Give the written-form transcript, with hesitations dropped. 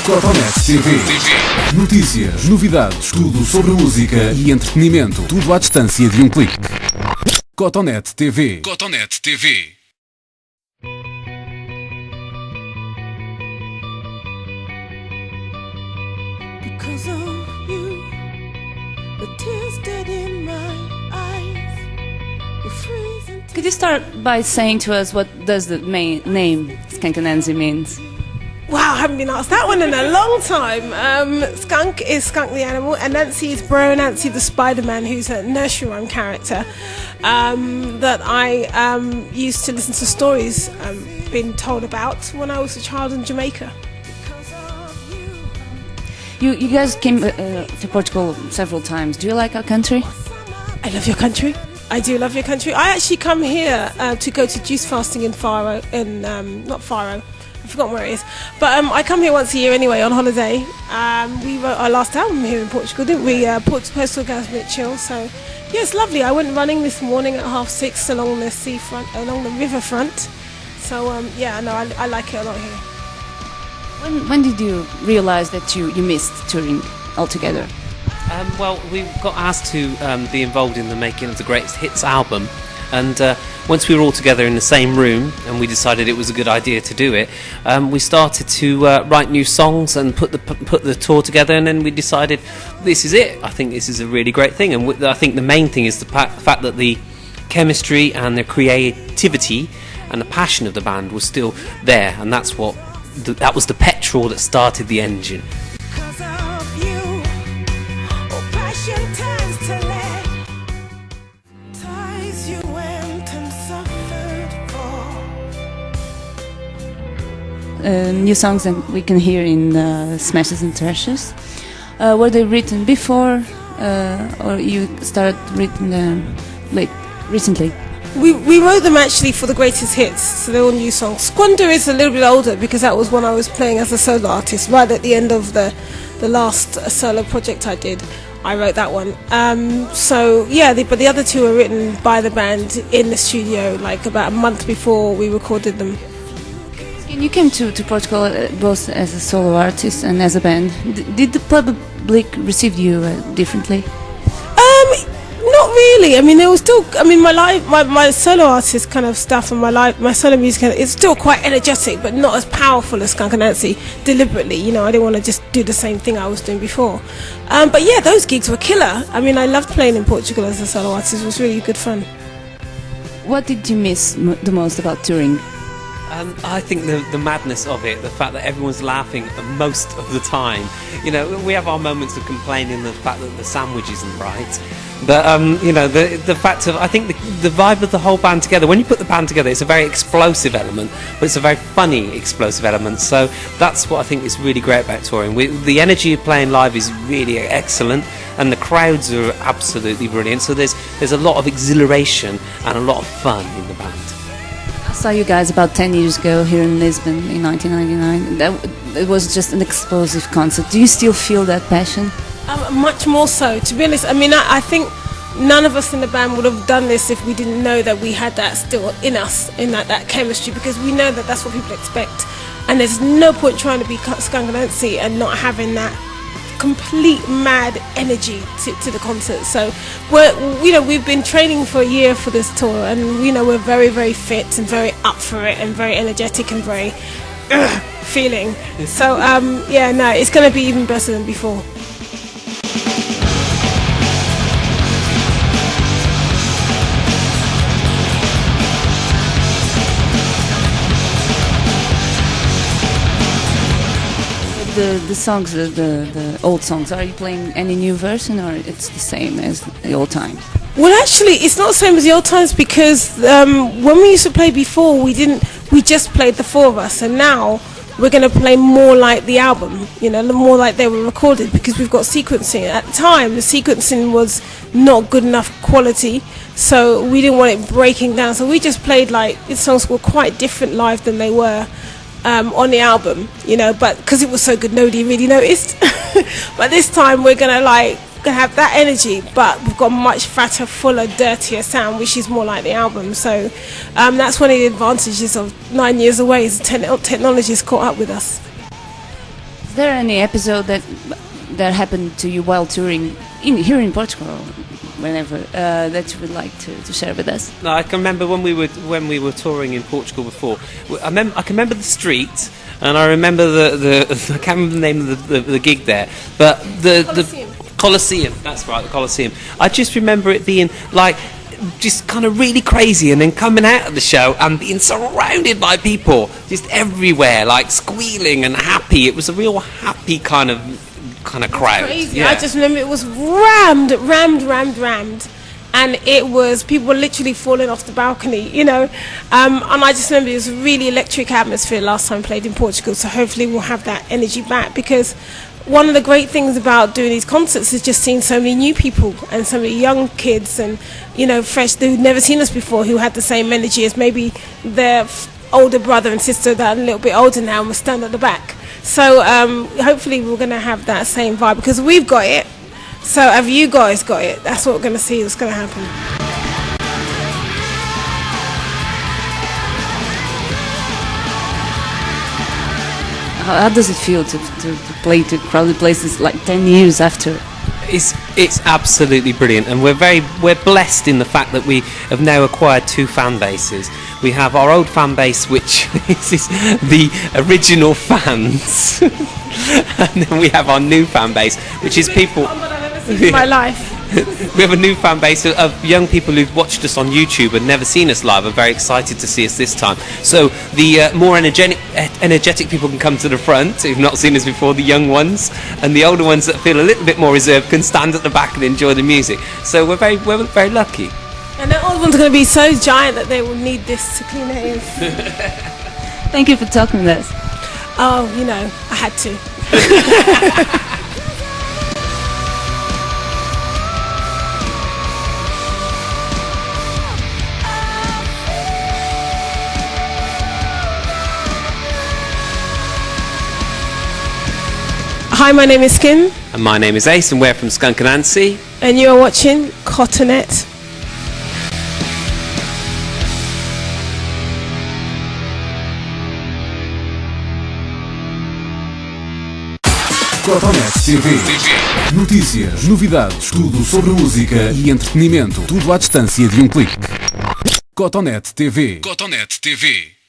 CotoneteTV. Notícias, novidades, tudo sobre música e entretenimento. Tudo à distância de um clique. CotoneteTV. CotoneteTV. Because of you, the tears dead in my eyes were freezing. Could you start by saying to us what does the main name CotoneteTV means? Wow, I haven't been asked that one in a long time. Skunk is Skunk the animal, and Anansie is Bro Anansie the Spider-Man, who's a nursery rhyme character that I used to listen to stories being told about when I was a child in Jamaica. You guys came to Portugal several times. Do you like our country? I love your country. I do love your country. I actually come here to go to juice fasting in Faro, not Faro, I've forgotten where it is. But I come here once a year anyway on holiday. We wrote our last album here in Portugal, didn't we? Postal Gasmet Chill. So yeah, it's lovely. I went running this morning at 6:30 along the seafront, along the riverfront. So yeah, no, I like it a lot here. When did you realise that you missed touring altogether? Well, we got asked to be involved in the making of the Greatest Hits album, and once we were all together in the same room and we decided it was a good idea to do it, we started to write new songs and put the tour together, and then we decided this is it. I think this is a really great thing, and I think the main thing is the fact that the chemistry and the creativity and the passion of the band was still there, and that was the petrol that started the engine. New songs that we can hear in Smashes and Trashes. Were they written before, or you started writing them recently? We wrote them actually for the Greatest Hits, so they're all new songs. Squander is a little bit older because that was when I was playing as a solo artist, right at the end of the last solo project I did. I wrote that one. So yeah, but the other two were written by the band in the studio, like about a month before we recorded them. You came to Portugal both as a solo artist and as a band. Did the public receive you differently? Not really. I mean, there was still. I mean, my solo artist kind of stuff and my solo music, it's still quite energetic, but not as powerful as CotoneteTV. Deliberately, you know, I didn't want to just do the same thing I was doing before. But yeah, those gigs were killer. I mean, I loved playing in Portugal as a solo artist. It was really good fun. What did you miss the most about touring? I think the madness of it, the fact that everyone's laughing most of the time. You know, we have our moments of complaining the fact that the sandwich isn't right, but you know, the fact of, I think the vibe of the whole band together. When you put the band together, it's a very explosive element, but it's a very funny explosive element. So that's what I think is really great about touring. The energy of playing live is really excellent, and the crowds are absolutely brilliant. So there's a lot of exhilaration and a lot of fun in the band. I saw you guys about 10 years ago here in Lisbon in 1999. It was just an explosive concert. Do you still feel that passion? Much more so, to be honest. I mean, I think none of us in the band would have done this if we didn't know that we had that still in us, in that chemistry, because we know that that's what people expect. And there's no point trying to be CotoneteTV and not having that complete mad energy to the concert. So we've been training for a year for this tour, and we're very, very fit and very up for it and very energetic and very feeling. So yeah, no, it's going to be even better than before. The songs, the old songs, are you playing any new version, or it's the same as the old times? Well, actually, it's not the same as the old times, because when we used to play before, we just played the four of us, and now we're going to play more like the album, more like they were recorded, because we've got sequencing. At the time, the sequencing was not good enough quality, so we didn't want it breaking down, so we just played like, these songs were quite different live than they were on the album, but because it was so good, nobody really noticed. But this time we're gonna have that energy, but we've got much fatter, fuller, dirtier sound, which is more like the album. So that's one of the advantages of 9 years away, is the technology's caught up with us. Is there any episode that happened to you while touring here in Portugal, or whenever, that you would like to share with us? No, I can remember when we were touring in Portugal before. I can remember the street, and I remember the I can't remember the name of the gig there, but the Colosseum. That's right, the Colosseum. I just remember it being like just kind of really crazy, and then coming out of the show and being surrounded by people just everywhere, like squealing and happy. It was a real happy kind of crowd. Crazy. Yeah. I just remember it was rammed, and it was people were literally falling off the balcony, you know. And I just remember it was a really electric atmosphere last time I played in Portugal. So hopefully we'll have that energy back, because one of the great things about doing these concerts is just seeing so many new people and so many young kids and, you know, fresh, who'd never seen us before, who had the same energy as maybe their older brother and sister that are a little bit older now and will stand at the back. So hopefully we're going to have that same vibe, because we've got it. So have you guys got it? That's what we're going to see what's going to happen. How does it feel to play to crowded places like 10 years after? It's absolutely brilliant, and we're blessed in the fact that we have now acquired two fan bases. We have our old fan base, which is the original fans, and then we have our new fan base, which is people. In my life. We have a new fan base of young people who've watched us on YouTube and never seen us live, are very excited to see us this time. So the more energetic people can come to the front who've not seen us before, the young ones, and the older ones that feel a little bit more reserved can stand at the back and enjoy the music. So we're very lucky. And the old one's going to be so giant that they will need this to clean their ears. Thank you for talking with us. Oh, you know, I had to. Hi, my name is Skin. And my name is Ace, and we're from SkunkAnansie. And you are watching Cotonete. Cotonete TV. Notícias, novidades, tudo sobre música e entretenimento. Tudo à distância de um clique. Cotonete TV. Cotonete TV.